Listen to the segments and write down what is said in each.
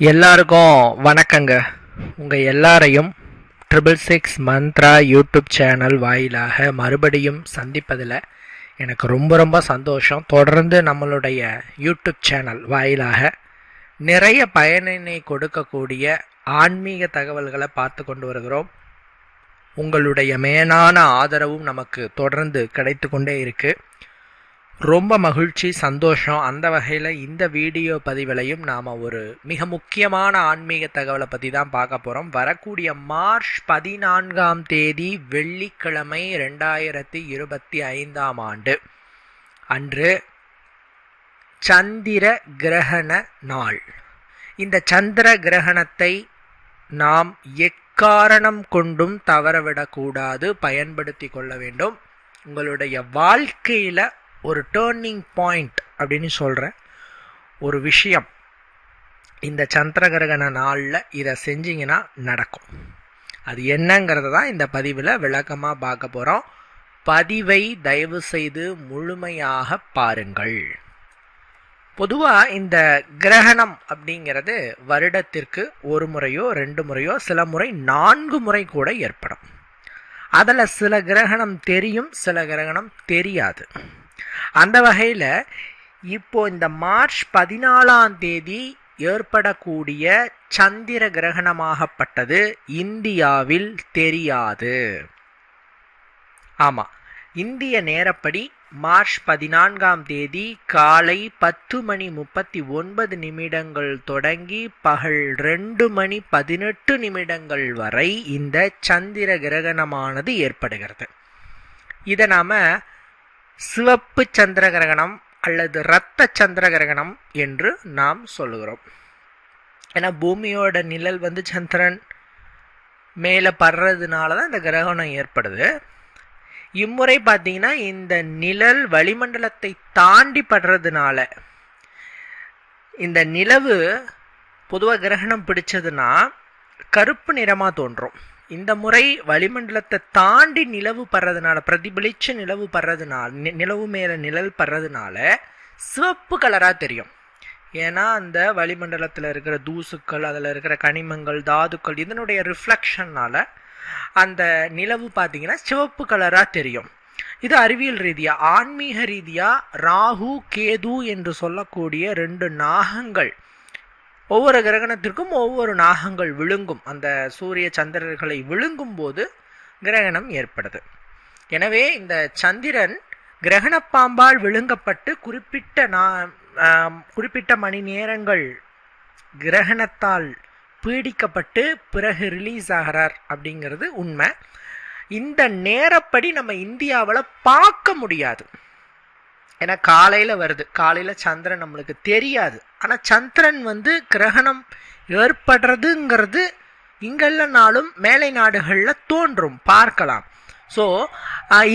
எல்லாருக்கும் வணக்கங்க. உங்கள் எல்லாரையும் 666 மந்த்ரா யூடியூப் சேனல் வாயிலாக மறுபடியும் சந்திப்பதில் எனக்கு ரொம்ப சந்தோஷம். தொடர்ந்து நம்மளுடைய யூடியூப் சேனல் வாயிலாக நிறைய பயனினை கொடுக்கக்கூடிய ஆன்மீக தகவல்களை பார்த்து கொண்டு வருகிறோம். உங்களுடைய மேலான ஆதரவும் நமக்கு தொடர்ந்து கிடைத்து கொண்டே இருக்குது. ரொம்ப மகிழ்ச்சி, சந்தோஷம். அந்த வகையில் இந்த வீடியோ பதிவிலையும் நாம் ஒரு மிக முக்கியமான ஆன்மீக தகவலை பற்றி தான் பார்க்க போகிறோம். வரக்கூடிய மார்ச் 14 வெள்ளிக்கிழமை 2025 ஆண்டு அன்று சந்திர கிரகண நாள். இந்த சந்திர கிரகணத்தை நாம் எக்காரணம் கொண்டும் தவறவிடக்கூடாது, பயன்படுத்தி கொள்ள வேண்டும். உங்களுடைய வாழ்க்கையில் ஒரு டேர்னிங் பாயிண்ட் அப்படின்னு சொல்கிற ஒரு விஷயம் இந்த சந்திர கிரகண நாளில் இதை செஞ்சிங்கன்னா நடக்கும். அது என்னங்கிறத தான் இந்த பதிவில் விளக்கமாக பார்க்க போகிறோம். பதிவை தயவு செய்து முழுமையாக பாருங்கள். பொதுவாக இந்த கிரகணம் அப்படிங்கிறது வருடத்திற்கு ஒரு முறையோ 2 முறையோ, சில முறை 4 முறை கூட ஏற்படும். அதில் சில கிரகணம் தெரியும், சில கிரகணம் தெரியாது. அந்த வகையில் இப்போ இந்த மார்ச் 14 ஏற்படக்கூடிய சந்திர கிரகணமாகப்பட்டது இந்தியாவில் தெரியாது. ஆமாம், இந்திய நேரப்படி மார்ச் 14 காலை 10:39 தொடங்கி பகல் 2:18 வரை இந்த சந்திர கிரகணமானது ஏற்படுகிறது. இதை நாம் சிவப்பு சந்திர கிரகணம் அல்லது இரத்த சந்திர கிரகணம் என்று நாம் சொல்லுகிறோம். ஏன்னா பூமியோட நிழல் சந்திரன் மேலே படுறதுனால தான் இந்த கிரகணம் ஏற்படுது. இம்முறை பார்த்தீங்கன்னா இந்த நிழல் வளிமண்டலத்தை தாண்டி படுறதுனால இந்த நிலவு பொதுவாக கிரகணம் பிடிச்சதுன்னா கருப்பு நிறமாக தோன்றும். இந்த முறை வளிமண்டலத்தை தாண்டி நிலவு படுறதுனால, பிரதிபலிச்சு நிலவு படுறதுனால, நிலவு மேலே நிழல் படுறதுனால சிவப்பு கலராக தெரியும். ஏன்னா அந்த வளிமண்டலத்தில் இருக்கிற தூசுக்கள், அதில் இருக்கிற கனிமங்கள், தாதுக்கள், இதனுடைய ரிஃப்ளெக்ஷன்னால அந்த நிலவு பார்த்தீங்கன்னா சிவப்பு கலராக தெரியும். இது அறிவியல் ரீதியாக, ஆன்மீக ரீதியாக ராகு கேது என்று சொல்லக்கூடிய 2 நாகங்கள், ஒவ்வொரு கிரகணத்திற்கும் ஒவ்வொரு நாகங்கள் விழுங்கும், அந்த சூரிய சந்திரர்களை விழுங்கும் போது கிரகணம் ஏற்படுது. எனவே இந்த சந்திரன் கிரகணப்பாம்பால் விழுங்கப்பட்டு குறிப்பிட்ட மணி நேரங்கள் கிரகணத்தால் பீடிக்கப்பட்டு பிறகு ரிலீஸ் ஆகிறார் அப்படிங்கிறது உண்மை. இந்த நேரப்படி நம்ம இந்தியாவில் பார்க்க முடியாது. ஏன்னா காலையில் வருது, காலையில் சந்திரன் நம்மளுக்கு தெரியாது. ஆனால் சந்திரன் கிரகணம் ஏற்படுறதுங்கிறது இங்கெல்லனாலும் மேலை நாடுகளில் தோன்றும், பார்க்கலாம். ஸோ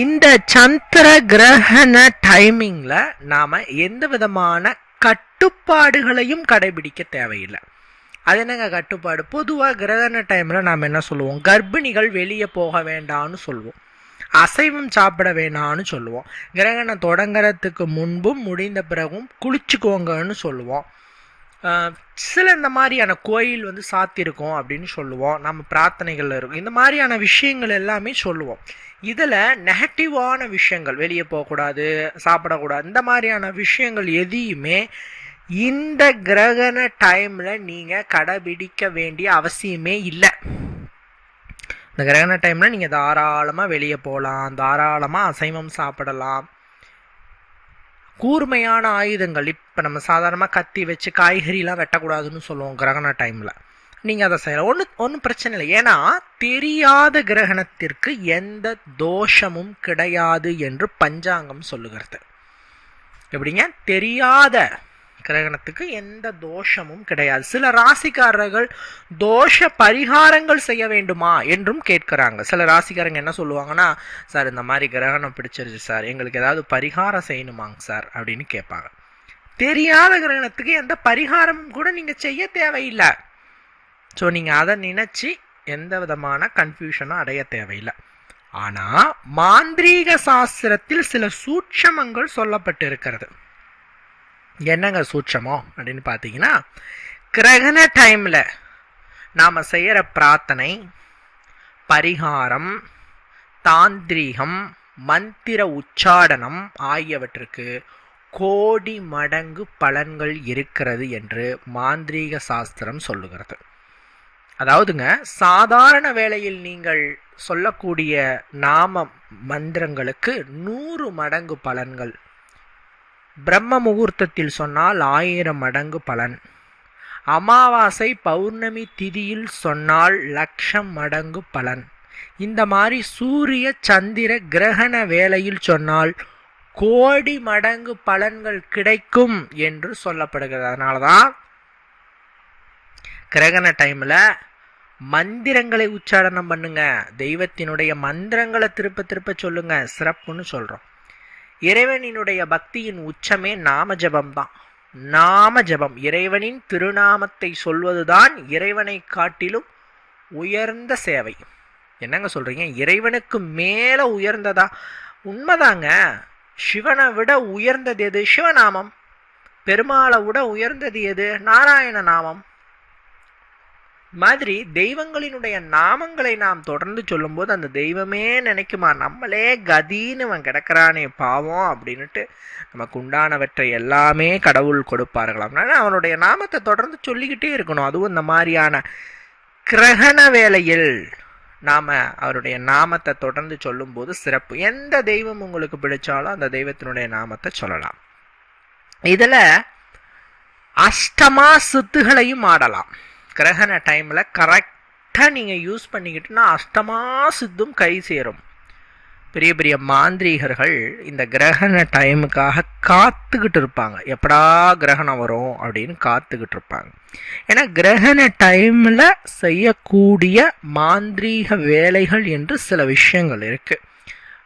இந்த சந்திர கிரகண டைமிங்கில் நாம் எந்த விதமான கட்டுப்பாடுகளையும் கடைபிடிக்க தேவையில்லை. அது என்னங்க கட்டுப்பாடு? பொதுவாக கிரகண டைமில் நாம் என்ன சொல்லுவோம்? கர்ப்பிணிகள் வெளியே போக வேண்டாம்னு சொல்லுவோம், அசைவம் சாப்பிட வேணான்னு சொல்லுவோம், கிரகணம் தொடங்கிறதுக்கு முன்பும் முடிந்த பிறகும் குளிச்சுக்கோங்கன்னு சொல்லுவோம். சில இந்த மாதிரியான கோயில் சாத்திருக்கோம் அப்படின்னு சொல்லுவோம், நம்ம பிரார்த்தனைகள் இருக்கும், இந்த மாதிரியான விஷயங்கள் எல்லாமே சொல்லுவோம். இதில் நெகட்டிவான விஷயங்கள், வெளியே போகக்கூடாது, சாப்பிடக்கூடாது, இந்த மாதிரியான விஷயங்கள் எதையுமே இந்த கிரகண டைமில் நீங்கள் கடைபிடிக்க வேண்டிய அவசியமே இல்லை. இந்த கிரகண டைமில் நீங்கள் தாராளமாக வெளியே போகலாம், தாராளமாக அசைவம் சாப்பிடலாம். கூர்மையான ஆயுதங்கள், இப்போ நம்ம சாதாரணமாக கத்தி வச்சு காய்கறிலாம் வெட்டக்கூடாதுன்னு சொல்லுவோம் கிரகண டைமில், நீங்கள் அதை செய்யலாம், ஒன்றும் பிரச்சனை இல்லை. ஏன்னா தெரியாத கிரகணத்திற்கு எந்த தோஷமும் கிடையாது என்று பஞ்சாங்கம் சொல்லுகிறது. எப்படிங்க? தெரியாத கிரகணத்துக்கு எந்த தோஷமும் கிடையாது. சில ராசிக்காரர்கள் தோஷ பரிகாரங்கள் செய்ய வேண்டுமா என்றும் கேட்கிறாங்க. சில ராசிக்காரங்க என்ன சொல்லுவாங்கன்னா, சார் இந்த மாதிரி கிரகணம் பிடிச்சிருச்சு சார், எங்களுக்கு ஏதாவது பரிகாரம் செய்யணுமாங்க சார் அப்படின்னு கேட்பாங்க. தெரியாத கிரகணத்துக்கு எந்த பரிகாரமும் கூட நீங்கள் செய்ய தேவையில்லை. ஸோ நீங்கள் அதை நினச்சி எந்த விதமான கன்ஃபியூஷனும் அடைய தேவையில்லை. ஆனால் மாந்திரீக சாஸ்திரத்தில் சில சூட்சமங்கள் சொல்லப்பட்டு இருக்கிறது. என்னங்க சூட்சமோ அப்படின்னு பார்த்தீங்கன்னா, கிரகண டைம்ல நாம செய்யற பிரார்த்தனை, பரிகாரம், தாந்திரீகம், மந்திர உச்சாடனம் ஆகியவற்றுக்கு கோடி மடங்கு பலன்கள் இருக்கிறது என்று மாந்திரீக சாஸ்திரம் சொல்லுகிறது. அதாவதுங்க, சாதாரண வேளையில் நீங்கள் சொல்லக்கூடிய நாம மந்திரங்களுக்கு 100 மடங்கு பலன்கள், பிரம்ம முகூர்த்தத்தில் சொன்னால் 1000 மடங்கு பலன், அமாவாசை பௌர்ணமி திதியில் சொன்னால் 1,00,000 மடங்கு பலன், இந்த மாதிரி சூரிய சந்திர கிரகண வேளையில் சொன்னால் கோடி மடங்கு பலன்கள் கிடைக்கும் என்று சொல்லப்படுகிறது. அதனாலதான் கிரகண டைம்ல மந்திரங்களை உச்சாரணம் பண்ணுங்க, தெய்வத்தினுடைய மந்திரங்களை திருப்ப திருப்ப சொல்லுங்க, சிறப்புன்னு சொல்றோம். இறைவனினுடைய பக்தியின் உச்சமே நாம ஜபம் தான். நாம ஜபம், இறைவனின் திருநாமத்தை சொல்வதுதான் இறைவனை காட்டிலும் உயர்ந்த சேவை. என்னங்க சொல்றீங்க? இறைவனுக்கு மேல உயர்ந்ததா? உண்மைதாங்க. சிவனை விட உயர்ந்தது எது? சிவநாமம். பெருமாளை விட உயர்ந்தது எது? நாராயண நாமம். மாதிரி தெய்வங்களினுடைய நாமங்களை நாம் தொடர்ந்து சொல்லும்போது அந்த தெய்வமே நினைக்குமா, நம்மளே கதின்னு அவன் கிடக்கிறானே பாவம் அப்படின்னுட்டு நமக்கு உண்டானவற்றை எல்லாமே கடவுள் கொடுப்பார்களாம். அவனுடைய நாமத்தை தொடர்ந்து சொல்லிக்கிட்டே இருக்கணும். அதுவும் இந்த மாதிரியான கிரகண வேளையில் நாம அவருடைய நாமத்தை தொடர்ந்து சொல்லும் போது சிறப்பு. எந்த தெய்வம் உங்களுக்கு பிடிச்சாலும் அந்த தெய்வத்தினுடைய நாமத்தை சொல்லலாம். இதுல அஷ்டமா சித்துகளையும் ஆடலாம். கிரகண டைம்ல கரெக்டா நீங்க யூஸ் பண்ணிக்கிட்டுனா அஷ்டமா சித்தும் கை சேரும். பெரிய பெரிய மாந்திரீகர்கள் இந்த கிரகண டைமுக்காக காத்துக்கிட்டு இருப்பாங்க, எப்படா கிரகணம் வரும் அப்படின்னு காத்துக்கிட்டு இருப்பாங்க. ஏன்னா கிரகண டைம்ல செய்யக்கூடிய மாந்திரீக வேலைகள் என்று சில விஷயங்கள் இருக்கு.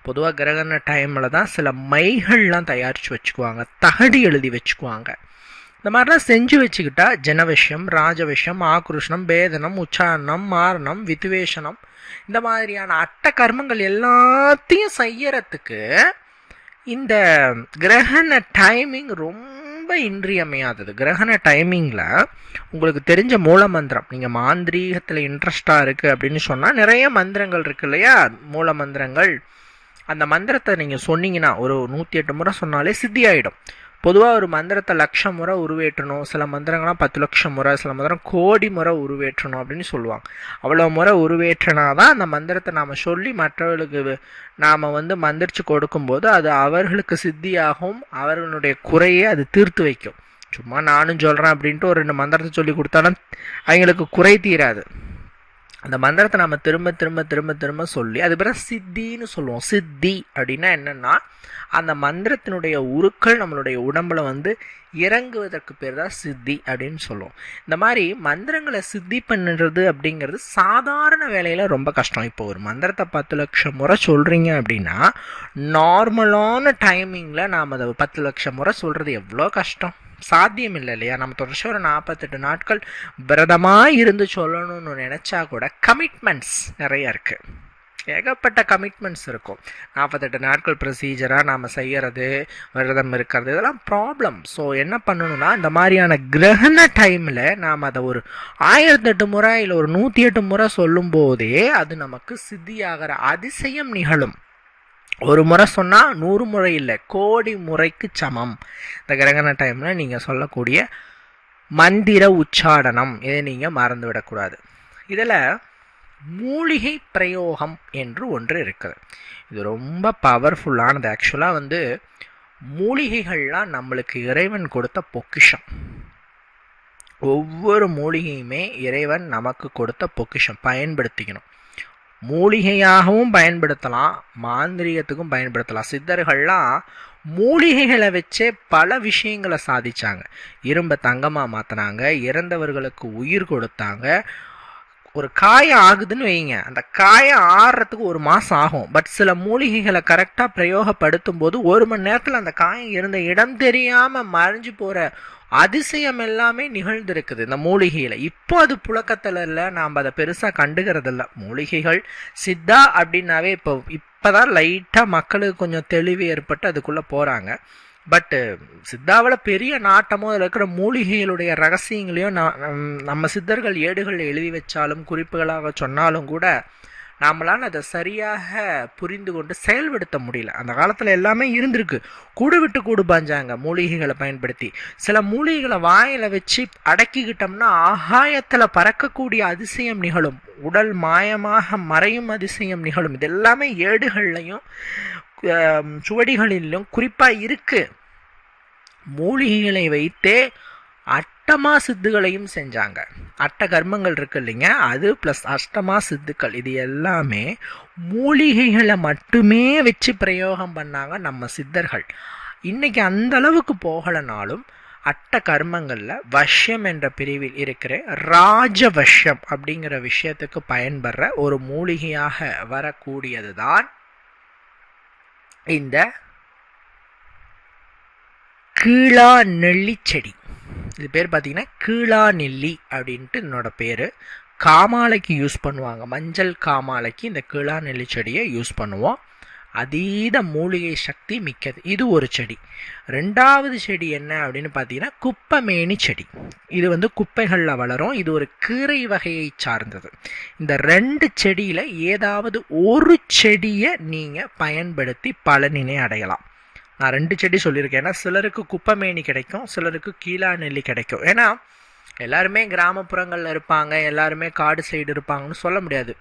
பொதுவாக கிரகண டைம்ல தான் சில மைகள்லாம் தயாரிச்சு வச்சுக்குவாங்க, தகடி எழுதி வச்சுக்குவாங்க. இந்த மாதிரிலாம் செஞ்சு வச்சுக்கிட்டா ஜனவசியம், ராஜவசியம், ஆக்ருஷ்ணம், பேதனம், உச்சாரணம், மாரணம், வித்துவேஷனம், இந்த மாதிரியான அட்ட கர்மங்கள் எல்லாத்தையும் செய்யறதுக்கு இந்த கிரகண டைமிங் ரொம்ப இன்றியமையாதது. கிரகண டைமிங்ல உங்களுக்கு தெரிஞ்ச மூல மந்திரம், நீங்க மாந்திரீகத்துல இன்ட்ரெஸ்டா இருக்கு அப்படின்னு சொன்னா நிறைய மந்திரங்கள் இருக்கு இல்லையா, மூல மந்திரங்கள். அந்த மந்திரத்தை நீங்க சொன்னீங்கன்னா ஒரு 108 முறை சொன்னாலே சித்தி ஆயிடும். பொதுவாக ஒரு மந்திரத்தை 1,00,000 முறை உருவேற்றணும், சில மந்திரங்கள்லாம் 10,00,000 முறை, சில மந்திரம் கோடி முறை உருவேற்றணும் அப்படின்னு சொல்லுவாங்க. அவ்வளோ முறை உருவேற்றினாதான் அந்த மந்திரத்தை நாம் சொல்லி மற்றவர்களுக்கு நாம் மந்திரிச்சு கொடுக்கும்போது அது அவர்களுக்கு சித்தியாகவும் அவர்களுடைய குறையை அது தீர்த்து வைக்கும். சும்மா நானும் சொல்கிறேன் அப்படின்ட்டு ஒரு 2 மந்திரத்தை சொல்லி கொடுத்தாலும் அவங்களுக்கு குறை தீராது. அந்த மந்திரத்தை நம்ம திரும்ப திரும்ப திரும்ப திரும்ப சொல்லி அது பிறகு சித்தின்னு சொல்லுவோம். சித்தி அப்படின்னா என்னன்னா, அந்த மந்திரத்தினுடைய உருக்கள் நம்மளுடைய உடம்புல இறங்குவதற்கு பேர் தான் சித்தி அப்படின்னு சொல்லுவோம். இந்த மாதிரி மந்திரங்களை சித்தி பண்ணுறது அப்படிங்கிறது சாதாரண வேலையில ரொம்ப கஷ்டம். இப்போ ஒரு மந்திரத்தை 10,00,000 முறை சொல்றீங்க அப்படின்னா நார்மலான டைமிங்ல நாம் அதை 10,00,000 முறை சொல்றது எவ்வளோ கஷ்டம், சாத்தியம் இல்லை இல்லையா. நம்ம தொடர்ச்சி ஒரு 48 நாட்கள் விரதமாக இருந்து சொல்லணும்னு நினைச்சா கூட கமிட்மெண்ட்ஸ் நிறைய இருக்கு, ஏகப்பட்ட கமிட்மெண்ட்ஸ் இருக்கும். 48 நாட்கள் ப்ரொசீஜராக நாம் செய்யறது, விரதம் இருக்கிறது, இதெல்லாம் ப்ராப்ளம். ஸோ என்ன பண்ணணும்னா, இந்த மாதிரியான கிரகண டைமில் நாம் அதை ஒரு 1008 முறை இல்லை ஒரு 108 முறை சொல்லும் போதே அது நமக்கு சித்தியாகிற அதிசயம் நிகழும். ஒரு முறை சொன்னால் 100 முறை இல்லை, கோடி முறைக்கு சமம். இந்த கிரகண டைமில் நீங்கள் சொல்லக்கூடிய மந்திர உச்சாடனம் இதை நீங்கள் மறந்து விடக்கூடாது. இதில் மூலிகை பிரயோகம் என்று ஒன்று இருக்குது. இது ரொம்ப பவர்ஃபுல்லானது. ஆக்சுவலாக மூலிகைகள்லாம் நம்மளுக்கு இறைவன் கொடுத்த பொக்கிஷம். ஒவ்வொரு மூலிகையுமே இறைவன் நமக்கு கொடுத்த பொக்கிஷம், பயன்படுத்திக்கணும். மூலிகையாகவும் பயன்படுத்தலாம், மாந்திரிகத்துக்கும் பயன்படுத்தலாம். சித்தர்கள்லாம் மூலிகைகளை வச்சே பல விஷயங்களை சாதிச்சாங்க. இரும்பை தங்கமாக மாற்றினாங்க, இறந்தவர்களுக்கு உயிர் கொடுத்தாங்க. ஒரு காயம் ஆகுதுன்னு வைங்க, அந்த காயம் ஆறுறதுக்கு 1 மாதம் ஆகும். பட் சில மூலிகைகளை கரெக்டாக பிரயோகப்படுத்தும் போது 1 மணி நேரத்தில் அந்த காயம் இருந்த இடம் தெரியாமல் மறைஞ்சு போகிற அதிசயம் எல்லாமே நிகழ்ந்திருக்குது இந்த மூலிகையில். இப்போ அது புழக்கத்தில் இல்லை, நாம் அதை பெருசாக கண்டுகிறது இல்லை. மூலிகைகள் சித்தா அப்படின்னாவே இப்போதான் லைட்டாக மக்களுக்கு கொஞ்சம் தெளிவு ஏற்பட்டு அதுக்குள்ளே போகிறாங்க. பட்டு சித்தாவில் பெரிய நாட்டமோ அதில் இருக்கிற மூலிகைகளுடைய ரகசியங்களையும் நம்ம சித்தர்கள் ஏடுகள் எழுதி வச்சாலும் குறிப்புகளாக சொன்னாலும் கூட நம்மளால் அதை சரியாக புரிந்து கொண்டு செயல்படுத்த முடியல. அந்த காலத்தில் எல்லாமே இருந்திருக்கு. கூடு விட்டு கூடு பாஞ்சாங்க மூலிகைகளை பயன்படுத்தி. சில மூலிகைகளை வாயில் வச்சு அடக்கிக்கிட்டோம்னா ஆகாயத்தில் பறக்கக்கூடிய அதிசயம் நிகழும், உடல் மாயமாக மறையும் அதிசயம் நிகழும். இது எல்லாமே ஏடுகள்லையும் சுவடிகளிலும் குறிப்பாக இருக்கு. மூலிகைகளை வைத்தே அஷ்டமா சித்துகளையும் செஞ்சாங்க. அட்ட கர்மங்கள் இருக்கு இல்லைங்க, அது பிளஸ் அஷ்டமா சித்துக்கள், இது எல்லாமே மூலிகைகளை மட்டுமே வச்சு பிரயோகம் பண்ணாங்க நம்ம சித்தர்கள். இன்னைக்கு அந்த அளவுக்கு போகலனாலும் அட்ட கர்மங்கள்ல வஷ்யம் என்ற பிரிவில் இருக்கிற ராஜவஷ்யம் அப்படிங்கிற விஷயத்துக்கு பயன்படுற ஒரு மூலிகையாக வரக்கூடியதுதான் இந்த கீழா நெல்லி செடி. இது பேர் பார்த்தீங்கன்னா கீழா நெல்லி அப்படின்ட்டு என்னோட பேர். காமாலைக்கு யூஸ் பண்ணுவாங்க, மஞ்சள் காமாலைக்கு இந்த கீழா நெல்லி செடியை யூஸ் பண்ணுவோம். அதீத மூலிகை சக்தி மிக்கது. இது ஒரு செடி. ரெண்டாவது செடி என்ன அப்படின்னு பார்த்தீங்கன்னா குப்பமேனி செடி. இது குப்பைகளில் வளரும். இது ஒரு கீரை வகையை சார்ந்தது. இந்த ரெண்டு செடியில் ஏதாவது ஒரு செடியை நீங்கள் பயன்படுத்தி பலனினை அடையலாம். நான் ரெண்டு செடி சொல்லியிருக்கேன். ஏன்னா சிலருக்கு குப்பமேனி கிடைக்கும், சிலருக்கு கீழா நெல்லி கிடைக்கும். ஏன்னா எல்லாருமே கிராமப்புறங்களில் இருப்பாங்க, எல்லாருமே காடு சைடு இருப்பாங்கன்னு சொல்ல முடியாது.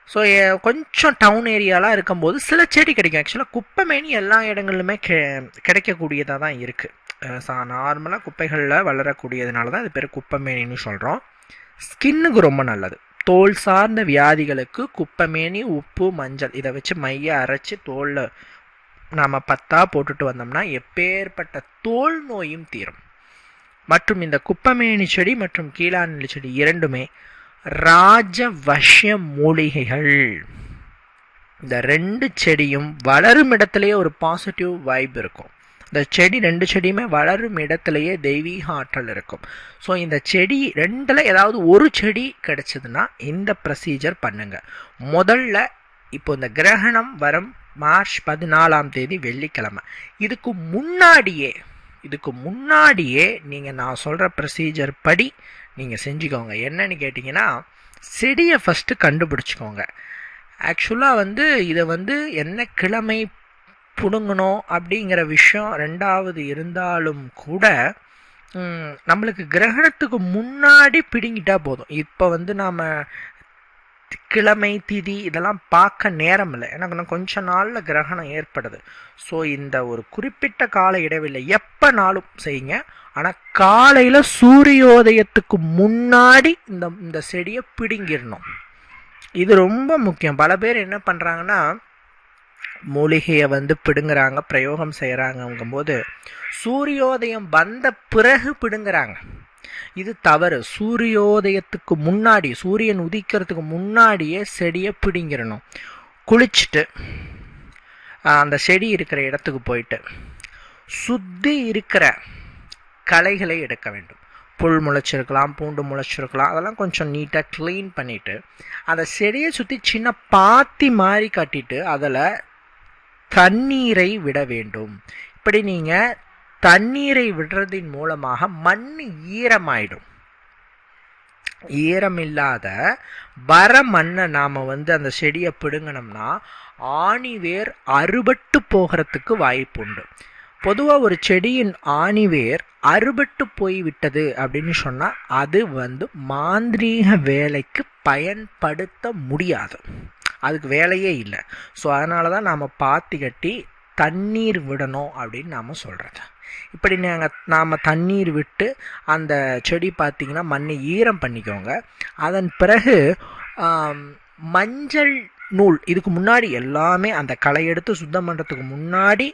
ஸோ கொஞ்சம் டவுன் ஏரியாலாம் இருக்கும்போது சில செடி கிடைக்கும். ஆக்சுவலாக குப்பமேனி எல்லா இடங்களிலுமே கிடைக்கக்கூடியதாக தான் இருக்குது. நார்மலாக குப்பைகளில் வளரக்கூடியதுனால தான் இது பேர் குப்பமேனின்னு சொல்கிறோம். ஸ்கின்னுக்கு ரொம்ப நல்லது. தோல் சார்ந்த வியாதிகளுக்கு குப்பமேனி, உப்பு, மஞ்சள் இதை வச்சு மைய அரைச்சி தோலில் நாம் பத்தா போட்டுட்டு வந்தோம்னா எப்பேற்பட்ட தோல் நோயும் தீரும். மற்றும் இந்த குப்பமேனி செடி மற்றும் கீழா நெல்லி செடி இரண்டுமே ராஜவஷ்ய மூலிகைகள். இந்த ரெண்டு செடியும் வளரும் இடத்துலையே ஒரு பாசிட்டிவ் வைப் இருக்கும். இந்த செடி ரெண்டு செடியுமே வளரும் இடத்துலையே தெய்வீக ஆற்றல் இருக்கும். ஸோ இந்த செடி ரெண்டில் ஏதாவது ஒரு செடி கிடைச்சதுன்னா இந்த ப்ரொசீஜர் பண்ணுங்க. முதல்ல இப்போ இந்த கிரகணம் வரும் மார்ச் 14 வெள்ளிக்கிழமை. இதுக்கு முன்னாடியே நீங்கள் நான் சொல்கிற ப்ரொசீஜர் படி நீங்கள் செஞ்சுக்கோங்க. என்னன்னு கேட்டிங்கன்னா செடியை ஃபஸ்ட்டு கண்டுபிடிச்சிக்கோங்க. ஆக்சுவலாக இதை என்ன கிழமை பிடுங்கணும் அப்படிங்கிற விஷயம் ரெண்டாவது இருந்தாலும் கூட நம்மளுக்கு கிரகணத்துக்கு முன்னாடி பிடுங்கிட்டா போதும். இப்போ நாம் கிழமை திதி இதெல்லாம் பார்க்க நேரம் இல்லை. எனக்கு கொஞ்ச நாளில் கிரகணம் ஏற்படுது. ஸோ இந்த ஒரு குறிப்பிட்ட கால இடைவெளி எப்போனாலும் செய்யுங்க. ஆனால் காலையில் சூரியோதயத்துக்கு முன்னாடி இந்த செடியை பிடுங்கிடணும். இது ரொம்ப முக்கியம். பல பேர் என்ன பண்ணுறாங்கன்னா மூலிகையை பிடுங்குறாங்க, பிரயோகம் செய்கிறாங்கங்கும்போது சூரியோதயம் வந்த பிறகு பிடுங்குறாங்க. இது தவறு. சூரியோதயத்துக்கு முன்னாடி, சூரியன் உதிக்கிறதுக்கு முன்னாடியே செடியை பிடிங்கிடணும். குளிச்சுட்டு அந்த செடி இருக்கிற இடத்துக்கு போயிட்டு சுத்தி இருக்கிற களைகளை எடுக்க வேண்டும். புல் முளைச்சிருக்கலாம், பூண்டு முளைச்சிருக்கலாம், அதெல்லாம் கொஞ்சம் நீட்டாக க்ளீன் பண்ணிவிட்டு அந்த செடியை சுற்றி சின்ன பாத்தி மாதிரி கட்டிட்டு அதில் தண்ணீரை விட வேண்டும். இப்படி நீங்கள் தண்ணீரை விடுறதின் மூலமாக மண் ஈரமாயிடும். ஈரமில்லாத வர மண்ணை நாம் அந்த செடியை பிடுங்கினோம்னா ஆணிவேர் அறுபட்டு போகிறதுக்கு வாய்ப்பு உண்டு. பொதுவாக ஒரு செடியின் ஆணிவேர் அறுபட்டு போய்விட்டது அப்படின்னு சொன்னால் அது மாந்திரீக வேலைக்கு பயன்படுத்த முடியாது, அதுக்கு வேலையே இல்லை. ஸோ அதனால தான் நாம் பாத்தி கட்டி தண்ணீர் விடணும் அப்படின்னு நாம் சொல்கிறது. இப்படி நாம் தண்ணீர் விட்டு அந்த செடி பார்த்திங்கன்னா மண்ணை ஈரம் பண்ணிக்கோங்க. அதன் பிறகு மஞ்சள் நூல், இதுக்கு முன்னாடி எல்லாமே அந்த களை எடுத்து சுத்தம் பண்ணுறதுக்கு முன்னாடி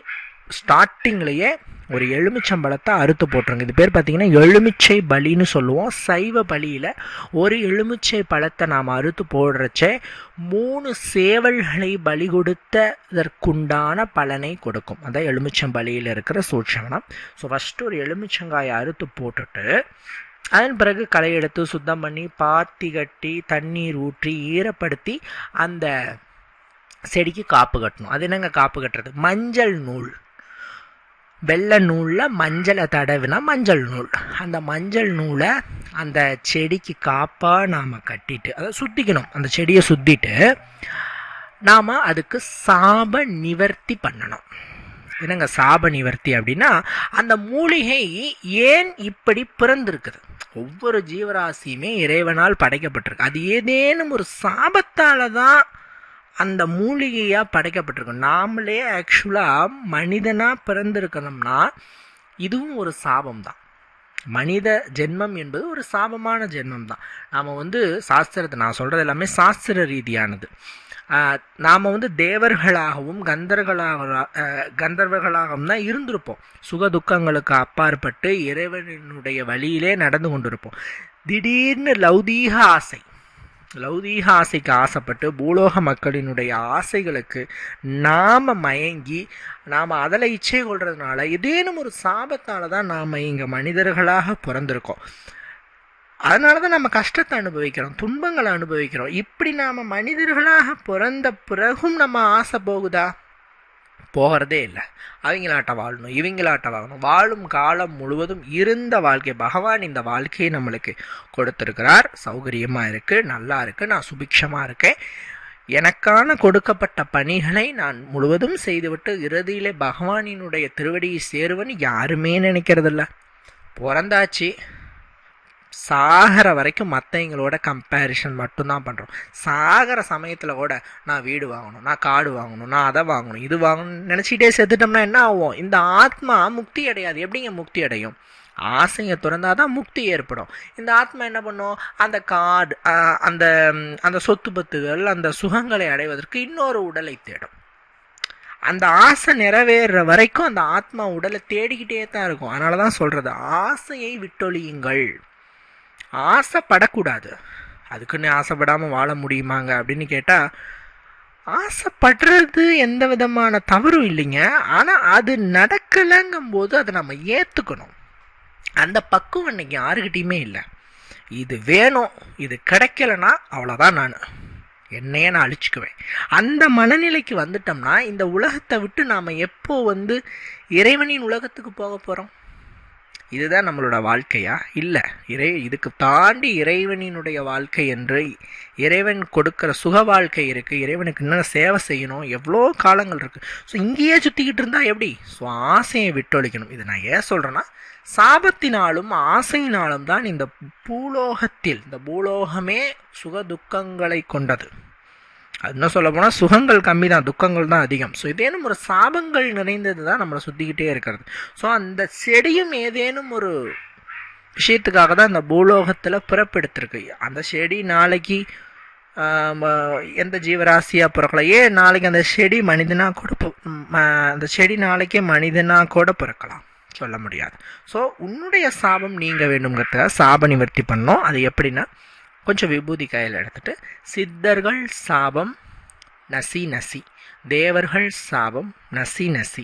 ஸ்டார்டிங்லேயே ஒரு எலுமிச்சம்பழத்தை அறுத்து போட்டுருங்க. இது பேர் பார்த்திங்கன்னா எலுமிச்சை பலின்னு சொல்லுவோம். சைவ பலியில் ஒரு எலுமிச்சை பழத்தை நாம் அறுத்து போடுறச்சே 3 சேவல்களை பலி கொடுத்ததற்குண்டான பலனை கொடுக்கும். அதான் எலுமிச்சம் பலியில் இருக்கிற சூட்சமனம். ஸோ ஃபஸ்ட்டு ஒரு எலுமிச்சங்காயை அறுத்து போட்டுட்டு அதன் பிறகு களை எடுத்து சுத்தம் பண்ணி பாத்தி கட்டி தண்ணீர் ஊற்றி ஈரப்படுத்தி அந்த செடிக்கு காப்பு கட்டணும். அது என்னங்க காப்பு கட்டுறது? மஞ்சள் நூல். வெள்ளை நூலில் மஞ்சளை தடவினா மஞ்சள் நூல். அந்த மஞ்சள் நூலை அந்த செடிக்கு காப்பாக நாம் கட்டிட்டு அதை சுற்றிக்கணும். அந்த செடியை சுற்றிட்டு நாம் அதுக்கு சாப நிவர்த்தி பண்ணணும். என்னங்க சாப நிவர்த்தி அப்படின்னா, அந்த மூலிகை ஏன் இப்படி பிறந்திருக்குது? ஒவ்வொரு ஜீவராசியுமே இறைவனால் படைக்கப்பட்டிருக்கு. அது ஏதேனும் ஒரு சாபத்தால் தான் அந்த மூலிகையாக படைக்கப்பட்டிருக்கும். நாமளே ஆக்சுவலாக மனிதனாக பிறந்திருக்கணும்னா இதுவும் ஒரு சாபம் தான். மனித ஜென்மம் என்பது ஒரு சாபமான ஜென்மம் தான். நாம் சாஸ்திரத்தை, நான் சொல்கிறது எல்லாமே சாஸ்திர ரீதியானது. நாம் தேவர்களாகவும் கந்தர்வர்களாகவும் தான் இருந்திருப்போம். சுக துக்கங்களுக்கு அப்பாற்பட்டு இறைவனுடைய வழியிலே நடந்து கொண்டிருப்போம். திடீர்னு லௌதீக ஆசைக்கு ஆசைப்பட்டு பூலோக மக்களினுடைய ஆசைகளுக்கு நாம் மயங்கி நாம் அதில் இச்சை கொள்றதுனால ஏதேனும் ஒரு சாபத்தால் தான் நாம் இங்கே மனிதர்களாக பிறந்திருக்கோம். அதனால தான் நம்ம கஷ்டத்தை அனுபவிக்கிறோம், துன்பங்களை அனுபவிக்கிறோம். இப்படி நாம் மனிதர்களாக பிறந்த பிறகும் நம்ம ஆசை போகுதா? போகிறதே இல்லை. அவங்களாட்ட வாழணும், இவங்களாட்ட வாழணும். வாழும் காலம் முழுவதும் இருந்த வாழ்க்கை, பகவான் இந்த வாழ்க்கையை நம்மளுக்கு கொடுத்துருக்கிறார். சௌகரியமாக இருக்குது, நல்லா இருக்குது, நான் சுபிக்ஷமாக இருக்கேன். எனக்கான கொடுக்கப்பட்ட பணிகளை நான் முழுவதும் செய்துவிட்டு இறுதியிலே பகவானினுடைய திருவடியை சேருவன்னு யாருமே நினைக்கிறதில்ல. பிறந்தாச்சு, சாகிற வரைக்கும் மற்றவங்களோட கம்பேரிஷன் மட்டும்தான் பண்ணுறோம். சாகிற சமயத்தில் கூட நான் வீடு வாங்கணும், நான் காடு வாங்கணும், நான் அதை வாங்கணும், இது வாங்கணும்னு நினச்சிக்கிட்டே செத்துட்டோம்னா என்ன ஆகும்? இந்த ஆத்மா முக்தி அடையாது. எப்படிங்க முக்தி அடையும்? ஆசையை திறந்தாதான் முக்தி ஏற்படும். இந்த ஆத்மா என்ன பண்ணும்? அந்த காடு, அந்த சொத்து பத்துகள், அந்த சுகங்களை அடைவதற்கு இன்னொரு உடலை தேடும். அந்த ஆசை நிறைவேற வரைக்கும் அந்த ஆத்மா உடலை தேடிக்கிட்டே தான் இருக்கும். அதனால தான் சொல்கிறது, ஆசையை விட்டொழியுங்கள். ஆசைப்படக்கூடாது. அதுக்குன்னு ஆசைப்படாமல் வாழ முடியுமாங்க அப்படின்னு கேட்டால், ஆசைப்படுறது எந்த விதமான தவறும் இல்லைங்க. ஆனால் அது நடக்கலைங்கும் போது அதை நம்ம ஏற்றுக்கணும். அந்த பக்குவம் இன்னைக்கு யாருக்கிட்டையுமே இல்லை. இது வேணும், இது கிடைக்கலன்னா அவ்வளோதான், என்னையே நான் அழிச்சுக்குவேன். அந்த மனநிலைக்கு வந்துட்டோம்னா இந்த உலகத்தை விட்டு நாம் எப்போ இறைவனின் உலகத்துக்கு போக போகிறோம்? இதுதான் நம்மளோட வாழ்க்கையா? இல்லை. இதுக்கு தாண்டி இறைவனினுடைய வாழ்க்கை என்று இறைவன் கொடுக்குற சுக வாழ்க்கை இருக்குது. இறைவனுக்கு இன்னும் சேவை செய்யணும், எவ்வளோ காலங்கள் இருக்குது. ஸோ இங்கேயே சுற்றிக்கிட்டு இருந்தால் எப்படி? ஸோ ஆசையை விட்டொழிக்கணும். இது நான் ஏன் சொல்கிறேன்னா, சாபத்தினாலும் ஆசையினாலும் தான் இந்த பூலோகமே சுக துக்கங்களை கொண்டது. அது என்ன சொல்ல போனால் சுகங்கள் கம்மி தான், துக்கங்கள் தான் அதிகம். ஸோ ஏதேனும் ஒரு சாபங்கள் நிறைந்தது தான் நம்மளை சுற்றிக்கிட்டே இருக்கிறது. ஸோ அந்த செடியும் ஏதேனும் ஒரு விஷயத்துக்காக தான் இந்த பூலோகத்தில் பிறப்பெடுத்திருக்கு. அந்த செடி நாளைக்கு எந்த ஜீவராசியாக பிறக்கலாம். ஏன் நாளைக்கு அந்த செடி மனிதனாக கூட அந்த செடி நாளைக்கே மனிதனாக கூட பிறக்கலாம், சொல்ல முடியாது. ஸோ உன்னுடைய சாபம் நீங்க வேண்டும்ங்கிறதுக்காக சாப நிவர்த்தி பண்ணோம். அது எப்படின்னா, கொஞ்சம் விபூதி கையில் எடுத்துட்டு, சித்தர்கள் சாபம் நசி நசி, தேவர்கள் சாபம் நசி நசி,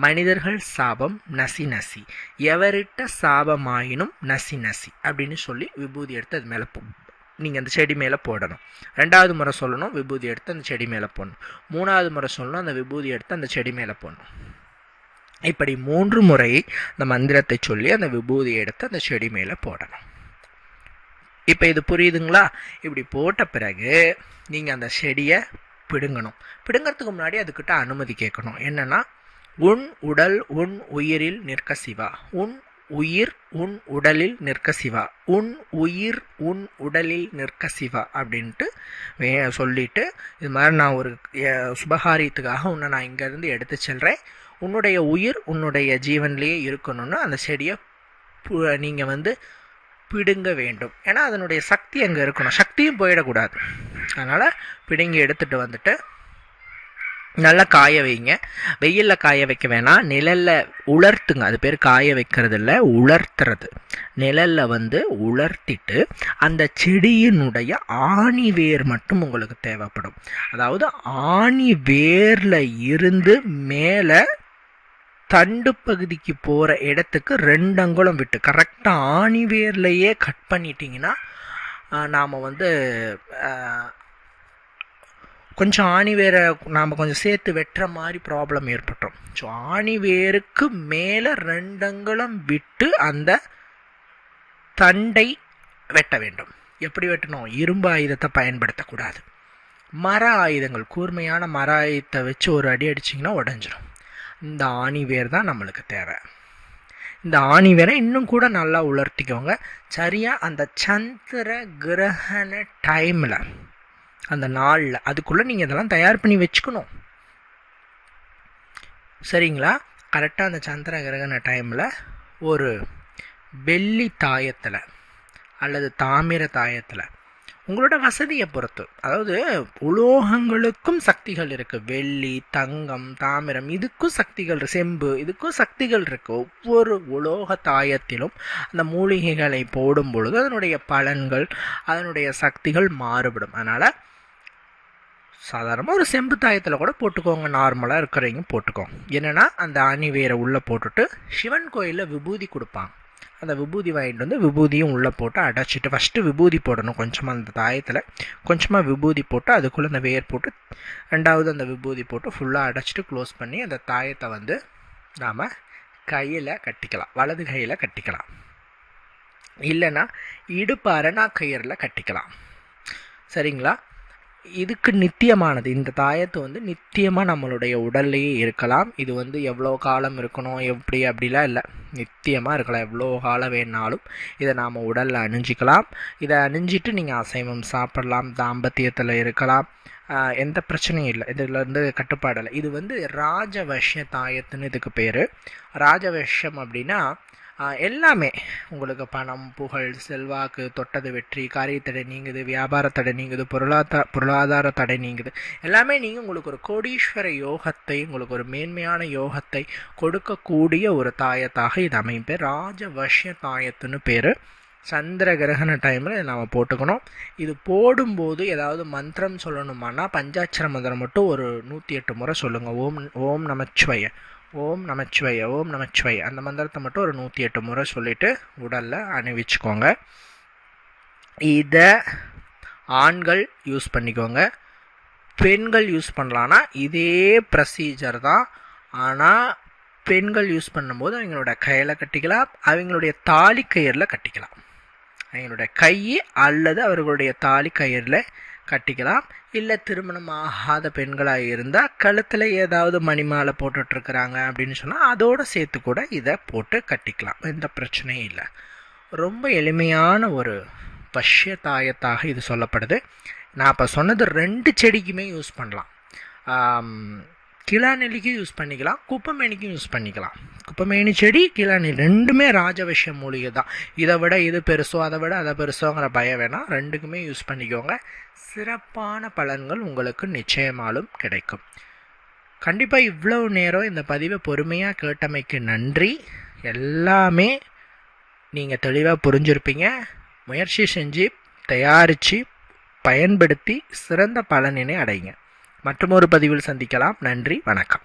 மனிதர்கள் சாபம் நசி நசி, எவரிட்ட சாபமாயினும் நசி நசி அப்படின்னு சொல்லி விபூதி எடுத்து அது மேலே நீங்கள் அந்த செடி மேலே போடணும். 2வது முறை சொல்லணும், விபூதி எடுத்து அந்த செடி மேலே போடணும். 3வது முறை சொல்லணும், அந்த விபூதி எடுத்து அந்த செடி மேலே போடணும். இப்படி 3 முறை அந்த மந்திரத்தை சொல்லி அந்த விபூதியை எடுத்து அந்த செடி மேலே போடணும். இப்போ இது புரியுதுங்களா? இப்படி போட்ட பிறகு நீங்கள் அந்த செடியை பிடுங்கணும். பிடுங்கிறதுக்கு முன்னாடி அதுக்கிட்ட அனுமதி கேட்கணும். என்னன்னா, உன் உடல் உன் உயிரில் நிற்க சிவா, உன் உயிர் உன் உடலில் நிற்க சிவா, உன் உயிர் உன் உடலில் நிற்க சிவா அப்படின்ட்டு சொல்லிட்டு, இது மாதிரி நான் ஒரு சுபகாரியத்துக்காக உன்னை நான் இங்கேருந்து எடுத்து செல்கிறேன், உன்னுடைய உயிர் உன்னுடைய ஜீவன்லேயே இருக்கணும்னு அந்த செடியை நீங்கள் பிடுங்க வேண்டும். ஏன்னா அதனுடைய சக்தி அங்கே இருக்கணும், சக்தியும் போயிடக்கூடாது. அதனால் பிடுங்கி எடுத்துகிட்டு வந்துட்டு நல்லா காய வைங்க. வெயிலில் காய வைக்க வேணாம், நிழலில் உலர்த்துங்க. அது பேர் காய வைக்கிறது இல்லை, உலர்த்துறது. நிழலில் உலர்த்திட்டு அந்த செடியினுடைய ஆணி வேர் மட்டும் உங்களுக்கு தேவைப்படும். அதாவது ஆணி வேரில் இருந்து மேலே தண்டு பகுதிக்கு போகிற இடத்துக்கு 2 அங்குலம் விட்டு கரெக்டாக ஆணி வேர்லையே கட் பண்ணிட்டீங்கன்னா நாம் கொஞ்சம் ஆணி வேரை நாம் கொஞ்சம் சேர்த்து வெட்டுற மாதிரி ப்ராப்ளம் ஏற்பட்டோம். ஸோ ஆணி வேருக்கு மேலே 2 அங்குலம் விட்டு அந்த தண்டை வெட்ட வேண்டும். எப்படி வெட்டணும்? இரும்பு ஆயுதத்தை பயன்படுத்தக்கூடாது. மர ஆயுதங்கள், கூர்மையான மர ஆயுதத்தை வச்சு ஒரு அடி அடிச்சிங்கன்னா உடஞ்சிடும். இந்த ஆணி வேர் தான் நம்மளுக்கு தேவை. இந்த ஆணி வேரை இன்னும் கூட நல்லா உலர்த்திக்கோங்க. சரியாக அந்த சந்திர கிரகண டைமில், அந்த நாளில், அதுக்குள்ளே நீங்கள் இதெல்லாம் தயார் பண்ணி வச்சுக்கணும். சரிங்களா? கரெக்டாக அந்த சந்திர கிரகண டைமில் ஒரு வெள்ளி தாயத்தில் அல்லது தாமிர தாயத்தில், உங்களோட வசதியை பொறுத்து, அதாவது உலோகங்களுக்கும் சக்திகள் இருக்குது. வெள்ளி, தங்கம், தாமிரம், இதுக்கும் சக்திகள், செம்பு, இதுக்கும் சக்திகள் இருக்குது. ஒவ்வொரு உலோக தாயத்திலும் அந்த மூலிகைகளை போடும் பொழுது அதனுடைய பலன்கள், அதனுடைய சக்திகள் மாறுபடும். அதனால் சாதாரணமாக ஒரு செம்பு தாயத்தில் கூட போட்டுக்கோங்க, நார்மலாக இருக்கிறவங்க போட்டுக்கோங்க. என்னென்னா அந்த ஆணி வேரை உள்ளே போட்டுட்டு சிவன் கோயிலில் விபூதி கொடுப்பாங்க. அந்த விபூதி வாங்கிட்டு வந்து விபூதியும் உள்ளே போட்டு அடைச்சிட்டு, ஃபஸ்ட்டு விபூதி போடணும் கொஞ்சமாக, அந்த தாயத்தில் கொஞ்சமாக விபூதி போட்டு அதுக்குள்ளே அந்த வேர் போட்டு, ரெண்டாவது அந்த விபூதி போட்டு ஃபுல்லாக அடைச்சிட்டு க்ளோஸ் பண்ணி அந்த தாயத்தை வந்து நாம் கையில் கட்டிக்கலாம். வலது கையில் கட்டிக்கலாம், இல்லைன்னா இடுப்பு அரணா கயிறில் கட்டிக்கலாம். சரிங்களா? இதுக்கு நித்தியமானது. இந்த தாயத்து வந்து நித்தியமாக நம்மளுடைய உடல்லையே இருக்கலாம். இது வந்து எவ்வளோ காலம் இருக்கணும் எப்படி அப்படிலாம் இல்லை, நித்தியமாக இருக்கலாம். எவ்வளோ காலம் வேணாலும் இதை நாம் உடலில் அணிஞ்சிக்கலாம். இதை அணிஞ்சிட்டு நீங்கள் அசைவம் சாப்பிடலாம், தாம்பத்தியத்தில் இருக்கலாம், எந்த பிரச்சனையும் இல்லை. இதில் இருந்து கட்டுப்பாடு இல்லை. இது வந்து ராஜவஷ்ய தாயத்துன்னு இதுக்கு பேர். ராஜவஷ்யம் அப்படின்னா எல்லாமே உங்களுக்கு பணம், புகழ், செல்வாக்கு, தொட்டது வெற்றி, காரியத்தடை நீங்குது, வியாபார தடை நீங்குது, பொருளாதார தடை நீங்குது, எல்லாமே நீங்கள் உங்களுக்கு ஒரு கோடீஸ்வர யோகத்தை, உங்களுக்கு ஒரு மேன்மையான யோகத்தை கொடுக்கக்கூடிய ஒரு தாயத்தாக இது அமையும். ராஜவஷ்ய தாயத்துன்னு பேர். சந்திர கிரகண டைமில் நாம் போட்டுக்கணும். இது போடும்போது ஏதாவது மந்திரம் சொல்லணுமானா பஞ்சாட்சர மந்திரம் மட்டும் ஒரு 108 முறை சொல்லுங்கள். ஓம் நமச்சிவாய, ஓம் நமச்சிவாய, ஓம் நமச்சிவாய, அந்த மந்திரத்தை மட்டும் ஒரு 108 முறை சொல்லிவிட்டு உடலில் அணிவிச்சுக்கோங்க. இதை ஆண்கள் யூஸ் பண்ணிக்கோங்க. பெண்கள் யூஸ் பண்ணலான்னா இதே ப்ரொசீஜர் தான். ஆனால் பெண்கள் யூஸ் பண்ணும்போது அவங்களோட கையில் கட்டிக்கலாம், அவங்களுடைய தாலி கயிறில் கட்டிக்கலாம். அவங்களுடைய கை அல்லது அவர்களுடைய தாலி கயிறில் கட்டிக்கலாம். இல்லை திருமணம் ஆகாத பெண்களாக இருந்தால் கழுத்தில் ஏதாவது மணிமாலை போட்டுட்ருக்குறாங்க அப்படின்னு சொன்னால் அதோடு சேர்த்து கூட இதை போட்டு கட்டிக்கலாம். எந்த பிரச்சனையும் இல்லை. ரொம்ப எளிமையான ஒரு வஷ்ய தாயத்தாக இது சொல்லப்படுது. நான் இப்போ சொன்னது 2 செடிக்குமே யூஸ் பண்ணலாம். கிளாநெல்லிக்கும் யூஸ் பண்ணிக்கலாம், குப்பமேனிக்கும் யூஸ் பண்ணிக்கலாம். குப்பமேனி செடி, கிளாநெல்லி ரெண்டுமே ராஜவஷ்ய மூலிகை தான். இதை விட இது பெருசோ அதை விட அதை பெருசோங்கிற பயம் வேணாம். 2க்குமே யூஸ் பண்ணிக்கோங்க. சிறப்பான பலன்கள் உங்களுக்கு நிச்சயமாலும் கிடைக்கும். கண்டிப்பாக இவ்வளவு நேரம் இந்த பதிவை பொறுமையாக கேட்டமைக்கு நன்றி. எல்லாமே நீங்கள் தெளிவாக புரிஞ்சிருப்பீங்க. முயற்சி செஞ்சு தயாரித்து பயன்படுத்தி சிறந்த பலனினை அடைங்க. மற்றொரு பதிவில் சந்திக்கலாம். நன்றி, வணக்கம்.